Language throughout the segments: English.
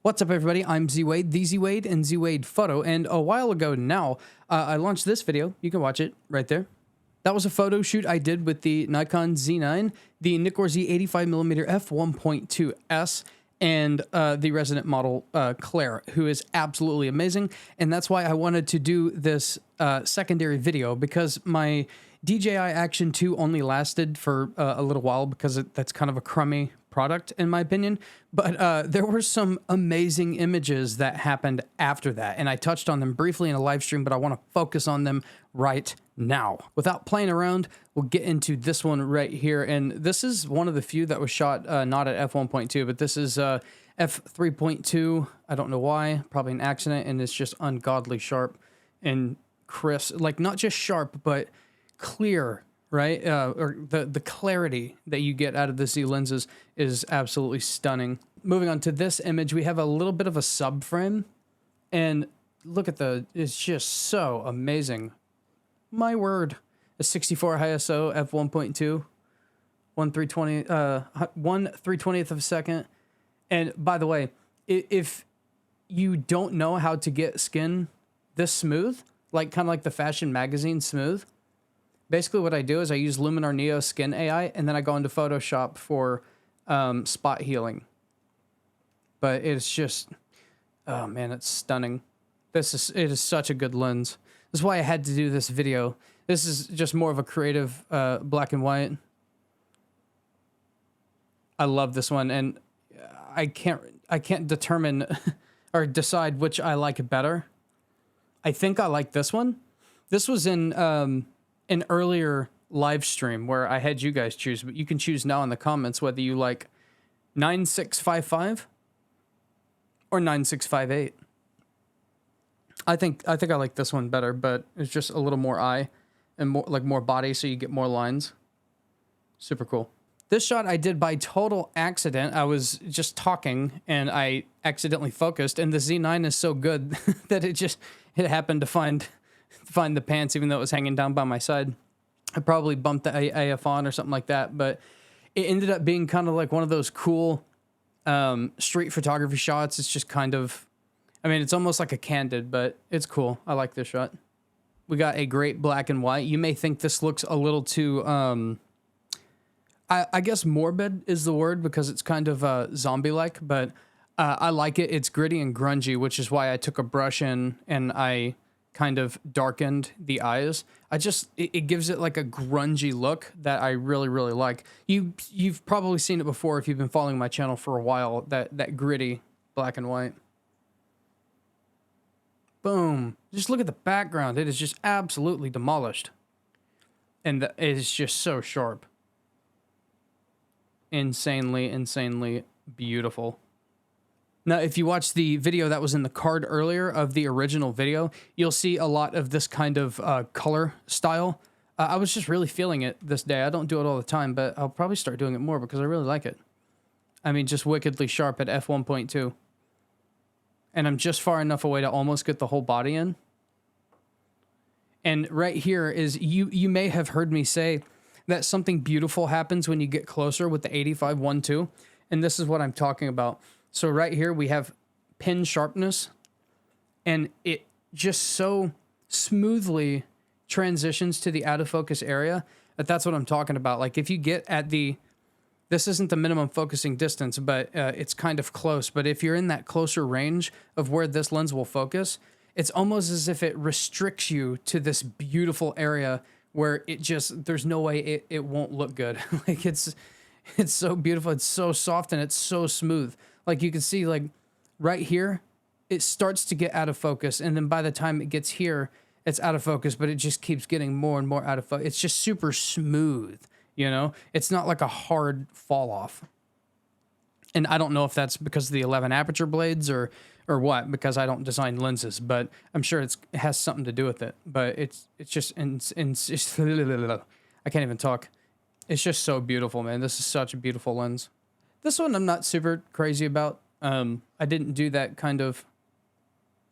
What's up, everybody? I'm Z-Wade, the Z-Wade, and Z-Wade Photo, and a while ago now, I launched this video. You can watch it right there. That was a photo shoot I did with the Nikon Z9, the Nikon Z85mm f1.2s, and the resident model, Claire, who is absolutely amazing, and that's why I wanted to do this secondary video, because my DJI Action 2 only lasted for a little while, because that's kind of a crummy product in my opinion, but there were some amazing images that happened after that, and I touched on them briefly in a live stream, but I want to focus on them right now. Without playing around, we'll get into this one right here, and this is one of the few that was shot not at f1.2, but this is f3.2. I don't know why, probably an accident, and it's just ungodly sharp and crisp, like not just sharp, but clear, right? Or the clarity that you get out of the Z lenses is absolutely stunning. Moving on to this image, we have a little bit of a subframe, and look at it's just so amazing. My word. A 64 ISO f1.2, 1/320th of a second. And by the way, if you don't know how to get skin this smooth, like kind of like the fashion magazine smooth, basically what I do is I use Luminar Neo Skin AI, and then I go into Photoshop for spot healing. But it's just, oh man, it's stunning. It is such a good lens. That's why I had to do this video. This is just more of a creative black and white. I love this one, and I can't determine or decide which I like better. I think I like this one. This was in an earlier live stream where I had you guys choose, but you can choose now in the comments whether you like 9655 or 9658. I think I like this one better, but it's just a little more eye and more body, so you get more lines. Super cool. This shot I did by total accident. I was just talking and I accidentally focused, and the Z9 is so good that it happened to find the pants, even though it was hanging down by my side. I probably bumped the AF on or something like that, but it ended up being kind of like one of those cool street photography shots. It's just kind of, I mean, it's almost like a candid, but it's cool. I like this shot. We got a great black and white. You may think this looks a little too, I guess morbid is the word, because it's kind of zombie-like, but I like it. It's gritty and grungy, which is why I took a brush in and I kind of darkened the eyes. It gives it like a grungy look that I really, really like. You've probably seen it before if you've been following my channel for a while, that gritty black and white. Boom. Just look at the background. It is just absolutely demolished. And it is just so sharp. Insanely, insanely beautiful. Now, if you watch the video that was in the card earlier of the original video, you'll see a lot of this kind of color style. I was just really feeling it this day. I don't do it all the time, but I'll probably start doing it more because I really like it. I mean, just wickedly sharp at f1.2. And I'm just far enough away to almost get the whole body in. And right here is, you may have heard me say that something beautiful happens when you get closer with the 85-1.2. And this is what I'm talking about. So right here we have pin sharpness, and it just so smoothly transitions to the out of focus area that's what I'm talking about. Like if you get at this isn't the minimum focusing distance, but it's kind of close. But if you're in that closer range of where this lens will focus, it's almost as if it restricts you to this beautiful area where there's no way it won't look good. Like it's so beautiful. It's so soft and it's so smooth. Like you can see, like right here, it starts to get out of focus. And then by the time it gets here, it's out of focus, but it just keeps getting more and more out of focus. It's just super smooth, you know? It's not like a hard fall off. And I don't know if that's because of the 11 aperture blades or what, because I don't design lenses, but I'm sure it has something to do with it. But it's just, I can't even talk. It's just so beautiful, man. This is such a beautiful lens. This one I'm not super crazy about. I didn't do that kind of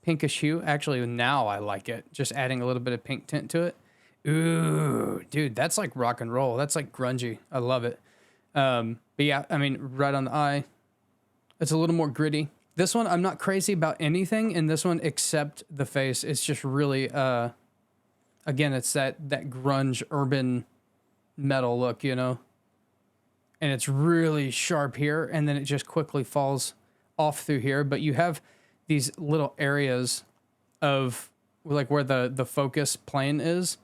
pinkish hue. Actually, now I like it. Just adding a little bit of pink tint to it. Ooh, dude, that's like rock and roll. That's like grungy. I love it. But yeah, I mean, right on the eye. It's a little more gritty. This one, I'm not crazy about anything in this one except the face. It's just really, again, it's that grunge urban metal look, you know? And it's really sharp here, and then it just quickly falls off through here. But you have these little areas of like where the focus plane is.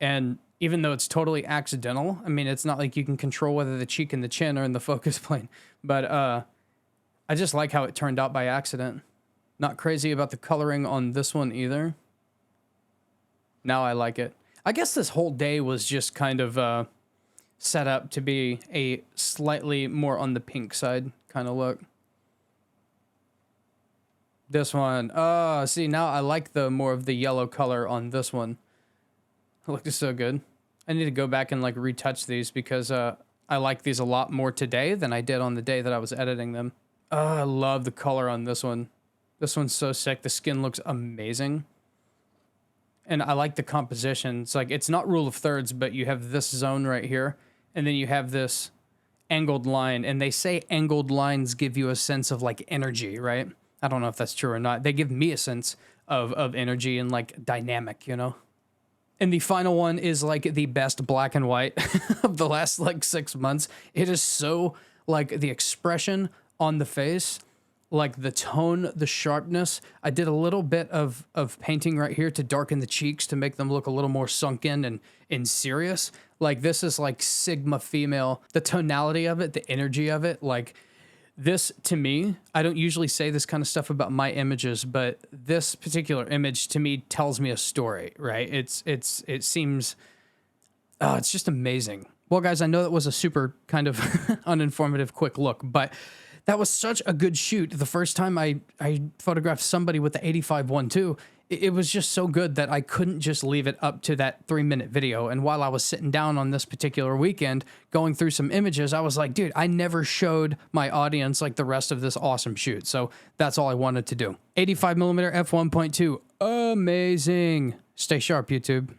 And even though it's totally accidental, I mean, it's not like you can control whether the cheek and the chin are in the focus plane. But I just like how it turned out by accident. Not crazy about the coloring on this one either. Now I like it. I guess this whole day was just kind of set up to be a slightly more on the pink side kind of look. This one, see, now I like the more of the yellow color on this one. It looked so good. I need to go back and like retouch these because I like these a lot more today than I did on the day that I was editing them. I love the color on this one. This one's so sick. The skin looks amazing. And I like the composition. It's like, it's not rule of thirds, but you have this zone right here. And then you have this angled line. And they say angled lines give you a sense of like energy, right? I don't know if that's true or not. They give me a sense of energy and like dynamic, you know? And the final one is like the best black and white of the last like 6 months. It is so like the expression on the face, like the tone, the sharpness. I did a little bit of painting right here to darken the cheeks to make them look a little more sunken and serious. Like this is like Sigma female. The tonality of it, the energy of it, like this to me, I don't usually say this kind of stuff about my images, but this particular image to me tells me a story, right? It seems, oh, it's just amazing. Well, guys, I know that was a super kind of uninformative quick look, but that was such a good shoot. The first time I photographed somebody with the 85-1.2, it was just so good that I couldn't just leave it up to that 3-minute video. And while I was sitting down on this particular weekend, going through some images, I was like, dude, I never showed my audience like the rest of this awesome shoot. So that's all I wanted to do. 85mm f1.2, amazing. Stay sharp, YouTube.